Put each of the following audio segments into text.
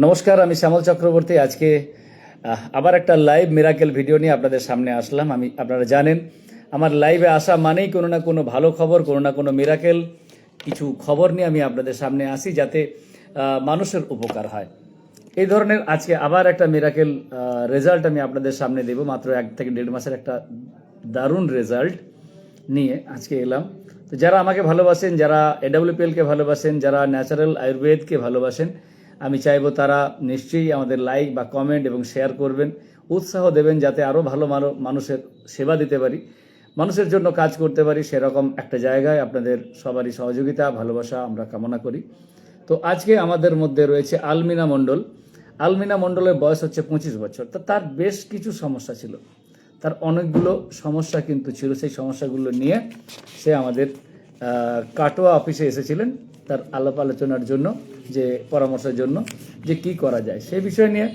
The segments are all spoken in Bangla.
নমস্কার, আমি শ্যামল চক্রবর্তী। আজকে আবার একটা লাইভ মিরাকেল ভিডিও নিয়ে আপনাদের সামনে আসলাম। আপনারা জানেন আমার লাইভে আসা মানেই কোনো না কোনো ভালো খবর, কোনো না কোনো মিরাকেল কিছু খবর নিয়ে আমি আপনাদের সামনে আসি, যাতে মানুষের উপকার হয়। এই ধরনের আজকে আবার একটা মিরাকেল রেজাল্ট আমি আপনাদের সামনে দেব। মাত্র 1 থেকে 1.5 মাসের একটা দারুণ রেজাল্ট নিয়ে আজকে এলাম। তো যারা আমাকে ভালোবাসেন, যারা এডব্লিউপিএলকে ভালোবাসেন, যারা ন্যাচারাল আয়ুর্বেদকে ভালোবাসেন, আমি চাইবো তারা নিশ্চয়ই আমাদের লাইক বা কমেন্ট এবং শেয়ার করবেন, উৎসাহ দেবেন, যাতে আরও ভালো মানুষের সেবা দিতে পারি, মানুষের জন্য কাজ করতে পারি। সেরকম একটা জায়গায় আপনাদের সবারই সহযোগিতা, ভালোবাসা আমরা কামনা করি। তো আজকে আমাদের মধ্যে রয়েছে আলমিনা মণ্ডল। আলমিনা মণ্ডলের বয়স হচ্ছে 25 বছর। তো তার বেশ কিছু সমস্যা ছিল, তার অনেকগুলো সমস্যা কিন্তু ছিল। সেই সমস্যাগুলো নিয়ে সে আমাদের কাটোয়া অফিসে এসেছিলেন তার আলাপ আলোচনার জন্য, যে পরামর্শের জন্য যে কি করা যায় সেই বিষয় নিয়ে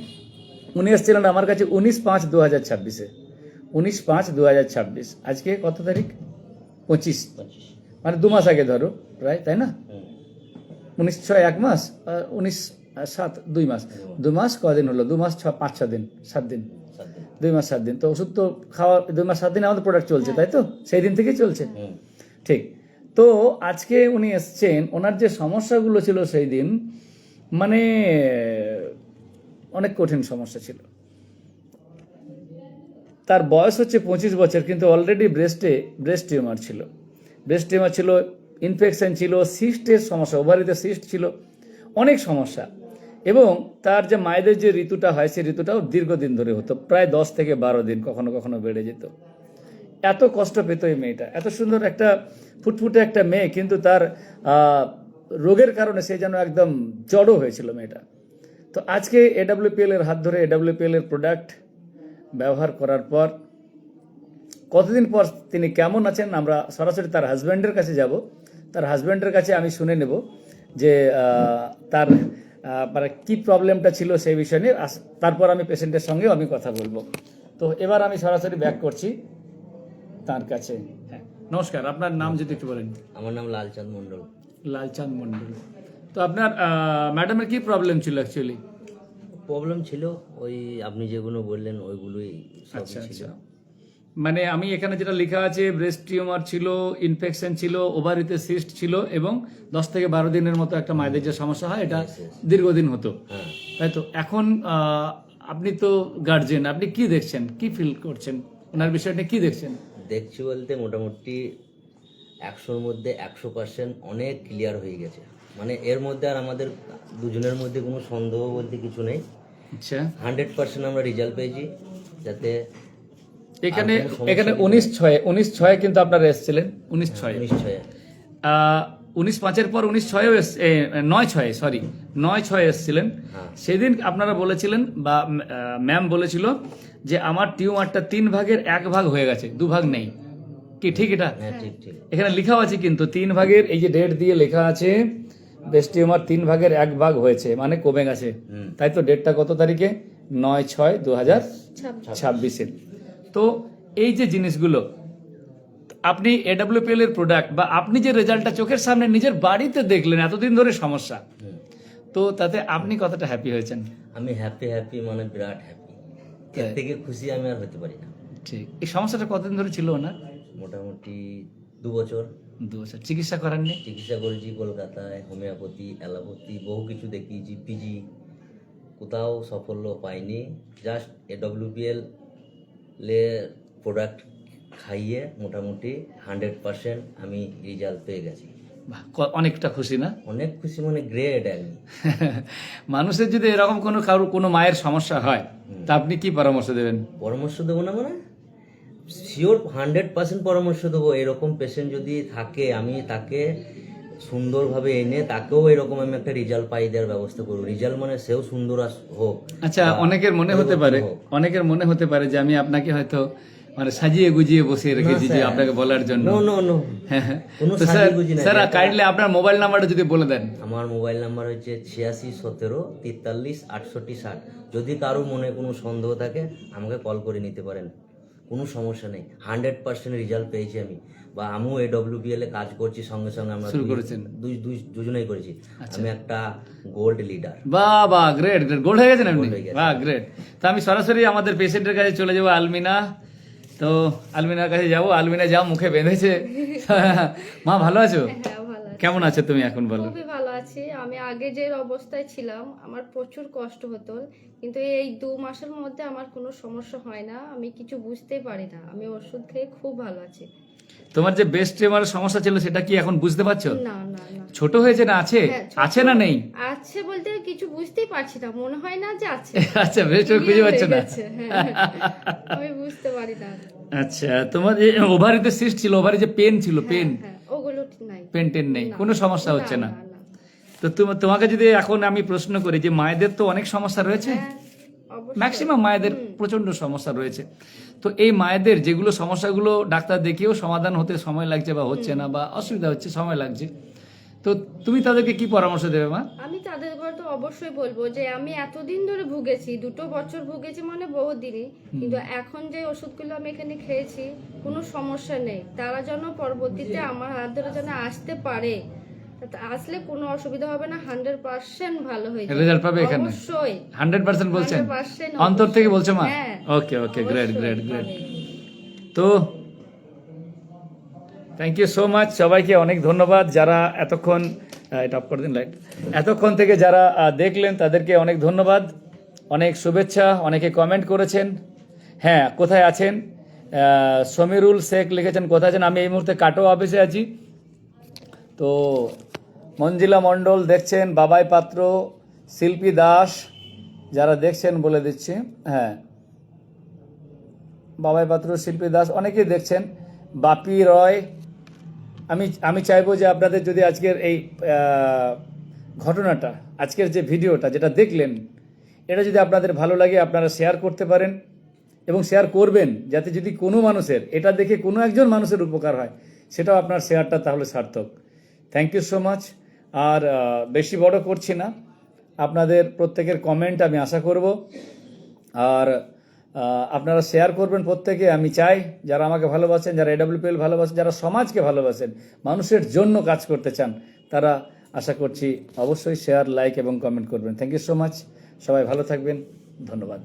উনি এসেছিলেন আমার কাছে 19/5/2026-এ। 19/5/2026, আজকে কত তারিখ? 25, মানে 2 মাস আগে ধরো প্রায়, তাই না? 19/6 1 মাস, 19/7 2 মাস। 2 মাস কদিন হলো? 2 মাস 5-6 দিন, 7 দিন, 2 মাস 7 দিন। তো ওষুধ তো খাওয়া 2 মাস 7 দিন আমাদের প্রোডাক্ট চলছে, তাই তো? সেই দিন থেকেই চলছে, ঠিক। তো আজকে উনি এসছেন, ওনার যে সমস্যাগুলো ছিল সেই দিন, মানে অনেক কঠিন সমস্যা ছিল। তার বয়স হচ্ছে 25 বছর, কিন্তু অলরেডি ব্রেস্ট টিউমার ছিল। ব্রেস্ট টিউমার ছিল, ইনফেকশন ছিল, সিস্টের সমস্যা, ওভারিতে সিস্ট ছিল, অনেক সমস্যা। এবং তার যে মায়েদের যে ঋতুটা হয়, সেই ঋতুটাও দীর্ঘদিন ধরে হতো, প্রায় 10 থেকে 12 দিন, কখনো কখনো বেড়ে যেত। এত কষ্ট পেত এই মেয়েটা। এত সুন্দর একটা ফুটফুটে একটা মেয়ে, কিন্তু তার রোগের কারণে সে যেন একদম জড়ো হয়েছিল মেয়েটা। তো আজকে এডব্লিউপিএল এর হাত ধরে, এডব্লিউপিএল এর প্রোডাক্ট ব্যবহার করার পর কতদিন পর তিনি কেমন আছেন, আমরা সরাসরি তার হাজব্যান্ডের কাছে যাব। তার হাজব্যান্ডের কাছে আমি শুনে নেব যে তার মানে কী প্রবলেমটা ছিল সেই বিষয় নিয়ে। তারপর আমি পেশেন্টের সঙ্গেও আমি কথা বলবো। তো এবার আমি সরাসরি ব্যাক করছি তার কাছে। হ্যাঁ, নমস্কার, আপনার নাম যদি একটু বলেন। আমার নাম লালচাঁদ মণ্ডল। লালচাঁদ মণ্ডল। তো আপনার ম্যাডামের কি প্রবলেম ছিল অ্যাকচুয়ালি? প্রবলেম ছিল ওই আপনি যেগুলো বললেন ওইগুলোই সবই আচ্ছা ছিল। আচ্ছা, মানে আমি এখানে যেটা লেখা আছে, ব্রেস্ট টিউমার ছিল, ইনফেকশন ছিল, ওভারিতে সিস্ট ছিল, এবং 10 থেকে 12 দিনের মতো একটা মায়েদের যে সমস্যা হয়, এটা দীর্ঘদিন হতো, হ্যাঁ। তাই তো? এখন আপনি তো গার্জেন, আপনি কি দেখছেন, কি ফিল করছেন, ওনার বিষয়টা কি দেখছেন? দেখছি বলতে মোটামুটি 100-র মধ্যে 100% অনেক ক্লিয়ার হয়ে গেছে। মানে এর মধ্যে আর আমাদের দুজনের মধ্যে কোনো সন্দেহ বলতে কিছু নেই। আচ্ছা, 100% আমরা রেজাল্ট পেয়েছি। যাতে এখানে 19/6 কিন্তু আপনারা এসেছিলেন। 19/6, নিশ্চয় 19/5-এর পর 9/6 এসেছিলেন। সেদিন আপনারা বলেছিলেন, বা ম্যাম বলেছিল যে আমার টিউমারটা 3 ভাগের 1 ভাগ হয়ে গেছে, 2 ভাগ নেই। কি ঠিক এটা? হ্যাঁ, ঠিক ঠিক। এখানে লেখাও আছে কিন্তু 3 ভাগের, এই যে ডেট দিয়ে লেখা আছে, ব্রেস্ট টিউমার 3 ভাগের 1 ভাগ হয়েছে, মানে কমে গেছে, তাই তো? ডেটটা কত তারিখে? 9/6/2026-এর। তো এই যে জিনিসগুলো, আপনি এডব্লিউপিএল এর প্রোডাক্ট, বা আপনি যে রেজাল্টটা চোখের সামনে নিজের বাড়িতে দেখলেন, এতদিন ধরে সমস্যা, তো তাতে আপনি কতটা হ্যাপি হয়েছেন? আমি হ্যাপি, মানে বিরাট হ্যাপি। এর থেকে খুশি আমি আর হতে পারি না। ঠিক। এই সমস্যাটা কতদিন ধরে ছিল ওনার? মোটামুটি 2 বছর। 2 বছর চিকিৎসা করাননি? চিকিৎসা করেছি কলকাতায়, হোমিওপ্যাথি, অ্যালোপ্যাথি, বহু কিছু দেখিয়েছি, পিজি, কোথাও সাফল্য পাইনি। জাস্ট এডব্লিউপিএল এর প্রোডাক্ট খাইয়ে মোটামুটি 100% আমি রেজাল্ট পেয়ে গেছি। বাহ, অনেকটা খুশি না? অনেক খুশি, মানে গ্রেট আমি। মানুষের যদি এরকম কোনো মায়ের সমস্যা হয়, তা আপনি কি পরামর্শ দেবেন? পরামর্শ দেবো না মানে শিওর 100% পরামর্শ দেবো। এরকম পেশেন্ট যদি থাকে, আমি তাকে সুন্দরভাবে এনে তাকেও এরকম আমি একটা রেজাল্ট পাই দেওয়ার ব্যবস্থা করবো। রেজাল্ট মানে সেও সুন্দর হোক। আচ্ছা, অনেকের মনে হতে পারে যে আমি আপনাকে হয়তো মানে সাজিয়ে গুজিয়ে বসিয়ে রেখেছি, যে আপনাকে বলার জন্য। নো, হ্যাঁ। কোনো তো সাজিয়ে স্যার, কাইন্ডলি আপনার মোবাইল নাম্বারটা যদি বলে দেন। আমার মোবাইল নাম্বার হচ্ছে 8617436860। যদি কারো মনে কোনো সন্দেহ থাকে আমাকে কল করে নিতে পারেন, কোনো সমস্যা নেই। 100% রেজাল্ট পেয়েছি আমি। বা আমিও AWPL এ কাজ করছি, সঙ্গে সঙ্গে আমরা শুরু করেছেন। দুজনেই করেছি। আমি একটা গোল্ড লিডার। বাহ বাহ, গ্রেট গ্রেট, গোল্ড হয়ে গেছেন আপনি, Gold হয়ে গেছে। বাহ গ্রেট। তো আমি সরাসরি আমাদের পেশেন্টের কাছে চলে যাবো, আলমিনা। তো আলমিনার কাছে যাবো। আলমিনা যা মুখে বেঁধেছে। মা ভালো আছো? হ্যাঁ, ভালো আছি। কেমন আছো তুমি এখন বলো? খুবই ভালো আছি। আমি আগে যে অবস্থায় ছিলাম আমার প্রচুর কষ্ট হতো, কিন্তু এই 2 মাসের মধ্যে আমার কোনো সমস্যা হয় না। আমি কিছু বুঝতেই পারি না। আমি ওষুধ খেয়ে খুব ভালো আছি। তোমার যে বেস্ট ট্রেমার সমস্যা ছিল সেটা কি এখন বুঝতে পারছো? না না না, ছোট হয়েছে না আছে? হ্যাঁ, ছোট আছে না নেই? আছে বলতে কিছু বুঝতেই পারছি না, মনে হয় না যে আছে। আচ্ছা, বেস্ট খুঁজে ক্লিয়ার পাচ্ছ হয়ে না? গেছে, হ্যাঁ। আমি বুঝতে পারি না। আচ্ছা, তোমার ওভারিতে সিস্ট ছিল, ওভারি যে পেন ছিল, পেন হ্যাঁ, ওগুলো নাই। পেন টেন নেই, না, কোনো সমস্যা হচ্ছে না? না। তো তোমাকে যদি এখন আমি প্রশ্ন করি যে মায়েদের তো অনেক সমস্যা রয়েছে, হ্যাঁ, অবশ্যই। ম্যাক্সিমাম মায়েদের প্রচন্ড সমস্যা রয়েছে। তো এই মায়েদের যেগুলো সমস্যাগুলো ডাক্তার দেখিয়েও সমাধান হতে সময় লাগছে বা হচ্ছে না বা অসুবিধা হচ্ছে, সময় লাগছে, তো তুমি তাদেরকে কি পরামর্শ দেবে মা? আমি তাদের ঘরে তো অবশ্যই বলবো যে আমি এতদিন ধরে ভুগেছি, 2 বছর ভুগেছি, মানে বহুত দিনই, কিন্তু এখন যে ওষুধগুলো আমি এখানে খেয়েছি কোনো সমস্যা নেই। তারা যেন পরবর্তীতে আমার হাত ধরে যেন আসতে পারে, আসলে কোনো অসুবিধা হবে না, 100% ভালো হয়ে যাবে। রেজাল্ট পাবে এখানে অবশ্যই 100% বলছেন? 100% অন্তর থেকে বলছো মা? হ্যাঁ, ওকে ওকে, গ্রেট অবশ্যই গ্রেট গ্রেট। পাবে। তো থ্যাংক ইউ সো মাচ, সবাইকে অনেক ধন্যবাদ যারা এতক্ষণ এটা অফ করে দিন লাইট, এতক্ষণ থেকে যারা দেখলেন তাদেরকে অনেক ধন্যবাদ, অনেক শুভেচ্ছা। অনেকে কমেন্ট করেছেন। হ্যাঁ, কোথায় আছেন? সমীরুল শেখ লিখেছেন কোথায় আছেন? আমি এই মুহূর্তে কাটো অফিসে আছি। তো মঞ্জিলা মণ্ডল দেখছেন, বাবাই পাত্র, শিল্পী দাস, যারা দেখছেন বলে দিচ্ছি। হ্যাঁ, বাবাই পাত্র, শিল্পী দাস, অনেকেই দেখছেন। বাপি রয়। আমি চাইবো যে আপনাদের যদি আজকের এই ঘটনাটা, আজকের যে ভিডিওটা যেটা দেখলেন, এটা যদি আপনাদের ভালো লাগে আপনারা শেয়ার করতে পারেন এবং শেয়ার করবেন, যাতে যদি কোনো মানুষের এটা দেখে কোনো একজন মানুষের উপকার হয়, সেটাও আপনার শেয়ারটা তাহলে সার্থক। Thank you so much. আর বেশি বড় করছি না, আপনাদের প্রত্যেকের কমেন্ট আমি আশা করব। আর আপনারা শেয়ার করবেন প্রত্যেকে। আমি চাই যারা আমাকে ভালোবাসেন, যারা AWPL ভালোবাসেন, যারা সমাজকে ভালোবাসেন, মানুষের জন্য কাজ করতে চান, তারা আশা করছি অবশ্যই শেয়ার, লাইক এবং কমেন্ট করবেন। Thank you so much. সবাই ভালো থাকবেন। ধন্যবাদ।